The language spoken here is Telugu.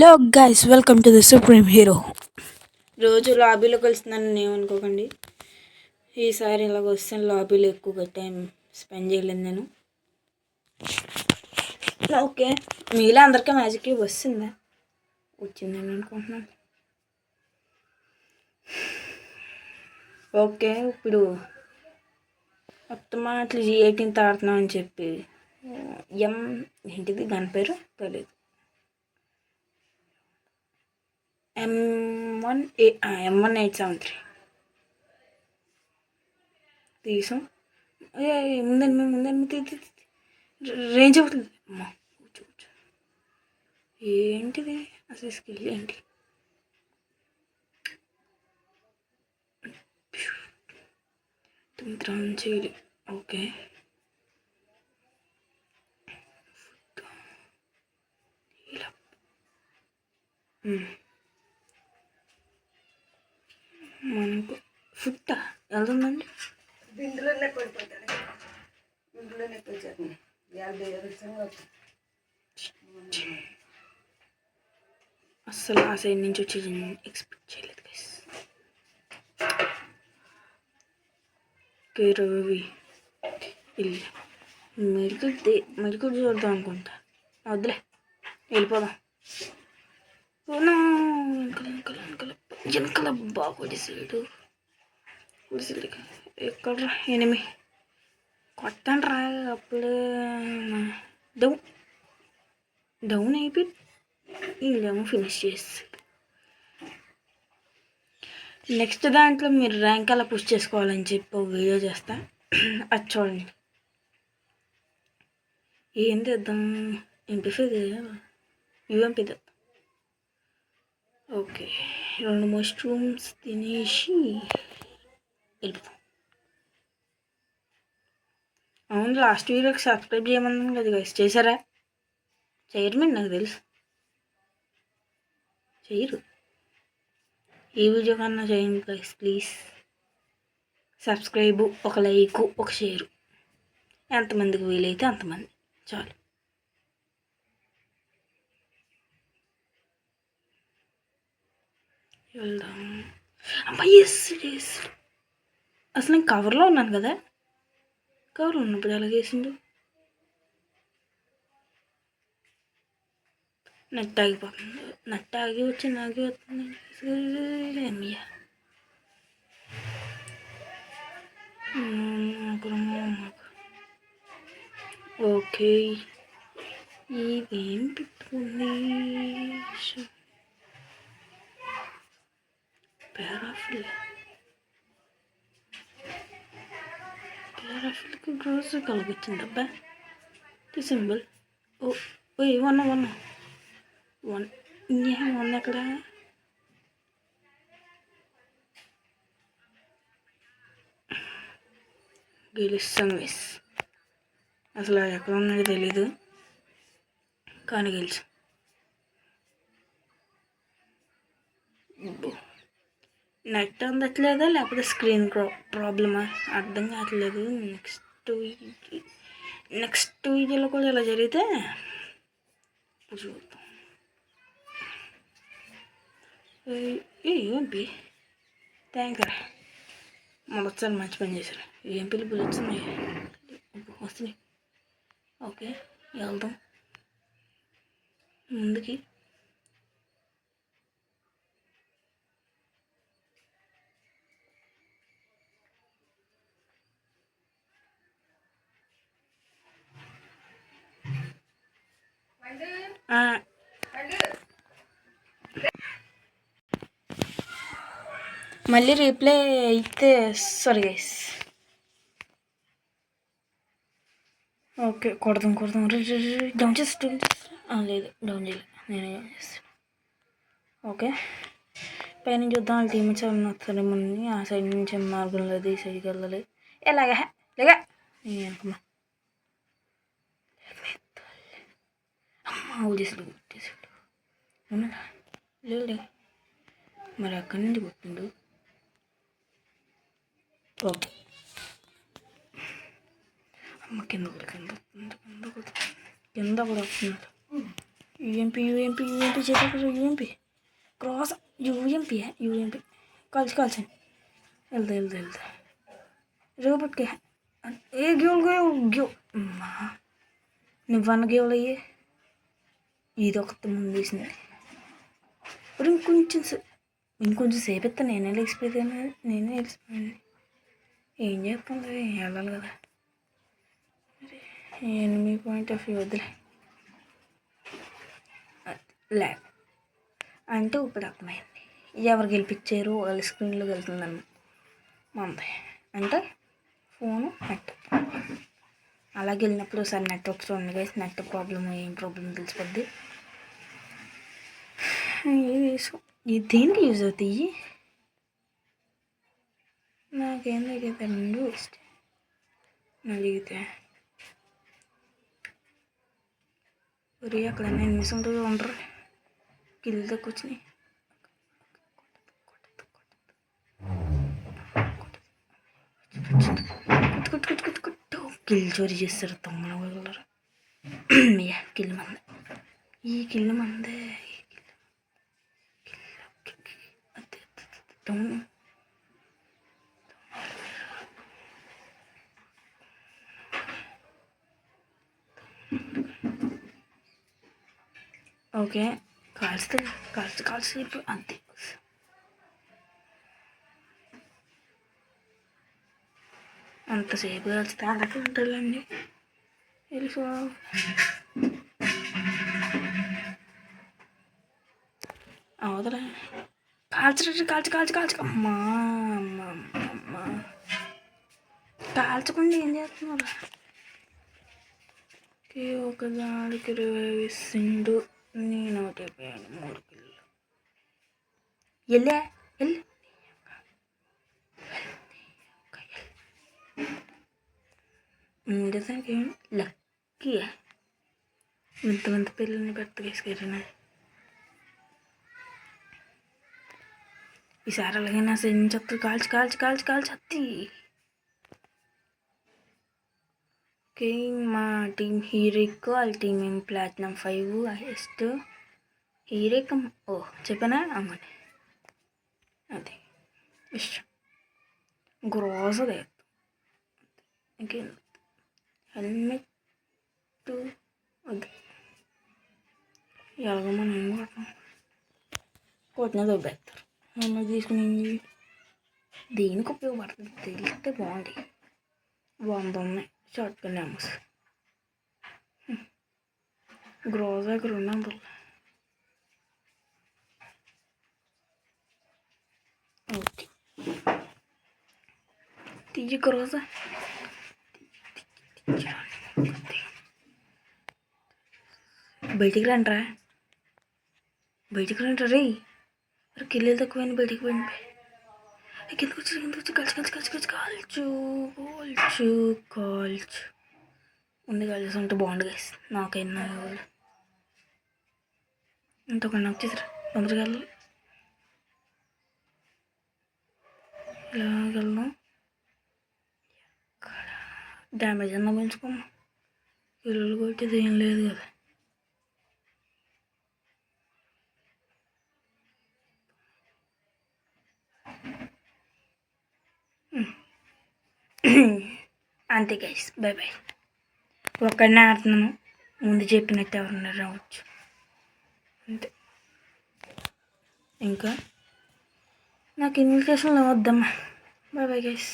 Hello guys, welcome to the supreme hero. రోజు లాబీలో కలుస్తున్నాను ఏమనుకోకండి. ఈసారి ఇలాగ వస్తాను, లాబీలో ఎక్కువగా టైం స్పెండ్ చేయలేదు నేను. ఓకే, మీలో అందరికీ మ్యాజిక్ క్యూబ్ వస్తుందా? వచ్చిందని అనుకుంటున్నాను. ఓకే, ఇప్పుడు మొత్తం అట్లా G18 ఆడుతున్నాం అని చెప్పి ఏంటిది దాని పేరు తెలియదు. M1873 తీసాం. ముందండి రేంజ్ అవుతుంది. అమ్మా ఏంటిది అసలు స్కిల్ ఏంటి? చేయాలి. ఓకే, మనకు ఫుట్ వెళ్తుందండి. బిందులోనే పడిపోతాడు. బిందులోనే వచ్చాను. 50 అస్సలు ఆ సైడ్ నుంచి వచ్చేది ఎక్స్పెక్ట్ చేయలేదు గైస్. రవి ఇల్లు మెడికల్ చూద్దాం అనుకుంటా. వద్దులే, వెళ్ళిపోదాం. వెనకాల బాగా కొడిసాడు. ఎక్కడ ఎనిమి కొట్టండి రా. అప్పుడే డౌన్ అయిపోయి వీళ్ళేమో ఫినిష్ చేసి నెక్స్ట్ దాంట్లో మీరు ర్యాంక్ అలా పుష్ చేసుకోవాలని చెప్పి ఒక వీడియో చేస్తా, అది చూడండి. ఏం తెద్దాం? MP5 UMP తెద్దాం. ఓకే, 2 మష్రూమ్స్ తినేసి వెళ్ళిపోతాం. అవును, లాస్ట్ వీడియోకి సబ్స్క్రైబ్ చేయమన్నాను కదా గైస్, చేశారా? చేయరు మీరు, నాకు తెలుసు చేయరు. ఈ వీడియో కన్నా చేయండి గైస్ ప్లీజ్. సబ్స్క్రైబు, ఒక లైకు, ఒక షేరు, ఎంతమందికి వీలైతే అంతమంది చాలు. వెళ్దాం. అమ్మాయి అసలు నేను కవర్లో ఉన్నాను కదా. కవర్లో ఉన్నప్పుడు ఎలాగేసిండు? నెట్ ఆగిపోతుంది. నెట్ ఆగి వచ్చి నాగి వస్తుంది. ఓకే, ఇదేం పెట్టుకుంది? పారాఫిల్కి రోజు కలిగించింది అబ్బా. సింబల్ ఓ వన్ ఎక్కడ? గెలుస్తాను మిస్. అసలు ఎక్కడ ఉన్నాడో తెలీదు కానీ గెలుసు. నెట్ అందట్లేదా లేకపోతే స్క్రీన్ ప్రాబ్లమా అర్థం కావట్లేదు. నెక్స్ట్ వీడియోలో కూడా ఇలా జరిగితే చూద్దాం. ఏంపి థ్యాంక్ యూ. మొదటిసారి మంచి పని చేశారు. ఏంపీలు బుల్లెట్స్ వస్తున్నాయి. ఓకే, వెళ్దాం ముందుకి. మళ్ళీ రీప్లే అయితే సారీ గైస్. ఓకే, కొడదాం. డౌన్ చేసి లేదు, డౌన్ చేయలేదు, నేనే చేస్తాను. ఓకే, పైన చూద్దాం. వాళ్ళ టీమ్స్ ఏమన్నా వస్తారు ముందు. ఆ సైడ్ నుంచి మార్గం లేదు, ఈ సైడ్కి వెళ్ళాలి. ఎలాగా లేగా అనుకున్నా. అమ్మ ఊడేసాడు అవునా? లేదు, మరి అక్కడి నుంచి కొట్టిండు. ఓకే, అమ్మ కింద కూడా వస్తున్నాడు. యూఎంపీ చేసేటప్పుడు యూఎంపీ క్రాస్ యూఎంపీ కాల్చండి. వెళ్తా రేపటికే ఏ గ్యూ అమ్మా నువ్వన్న గేవులు అయ్యి ఇది ఒకటి ముందు వేసింది. ఇప్పుడు ఇంకొంచెం సేపు ఇస్తా. నేనే వెళ్ళిపోయాను. ఏం చేస్తుంది, వెళ్ళాలి కదా. ఎనిమి పాయింట్ ఆఫ్ వ్యూ వద్దులే. ల్యాగ్ అంటే ఇప్పుడు అర్థమైంది. ఎవరు గెలిపించారు వాళ్ళ స్క్రీన్లో వెళ్తుందన్న మంది అంటే ఫోను నెట్. అలాగే వెళ్ళినప్పుడు ఒకసారి నెట్వర్క్ చూడండి గైస్. నెట్ ప్రాబ్లమ్ ఏం ప్రాబ్లం తెలిసిపోద్ది. ఇది దేనికి యూజ్ అవుతాయి? నాకేం తెలియదు. రెండు వేస్ట్ అడిగితే ఒరే అక్కడ ఎనిమిస్ ఉంటుంది ఉండరు. కిల్ తక్కువ వచ్చినాయి. కిల్ చోరీ చేస్తారు తమ్ముడు వాళ్ళు. కిల్ మందే. ఈ కిల్ మందే. ఓకే కాల్చి అంతే. అంతసేపు కాల్చితే అలాగే ఉంటుందండి. వెళ్ళిపో. అవతలే కాల్చి అమ్మా కాల్చకుండా ఏం చేస్తున్నారు? ఒక దాడికి 20 వేసిండు. నేను ఒకటి 3 కిలో వెళ్ళి నిజానికి లక్కీ ఇంతమంది పిల్లల్ని పెట్టేసుకెళ్ళిన. ఈసారి అలాగైనా చెత్త కాల్చి అత్తి. ఓకే మా టీం హీరోయిక్, వాళ్ళ టీం ఏం ప్లాటినం 5 హైయెస్ట్. హీరోయిక్ చెప్పానా అమ్మని అదే ఇష్టం. గ్రోసదే ఇంకేం హెల్మెట్ వద్దు. ఎలాగో మనం ఏం కొట్టిన దొబ్బేస్తారు. హెల్మెట్ తీసుకుని దేనికి ఉపయోగపడుతుంది తెలిస్తే బాగుంది. 100 ఉన్నాయి short gun damage. Groza 200. Okay తీయ గ్రోజా బయటికి రండి రే. కిల్లెలు తక్కువైనా బయటికి పోయింది. కిందకు వచ్చి కాల్చు ఉండి కాల్చేసి ఉంటే బాగుండు గైస్. నాకైనా ఇంకొక నాకు చేసారు తొందరగా ఇలాగెళ్దాం. డ్యామేజ్ అన్నా పెంచుకున్నాం. ఇల్లు కొట్టేది ఏం లేదు కదా. అంతే గైస్, బై బై. ఒక్కడనే ఆడుతున్నాను. ముందు చెప్పినట్టు ఎవరన్నా రావచ్చు అంతే. ఇంకా నాకు ఇన్విటేషన్లు వద్దమ్మా. By bye guys.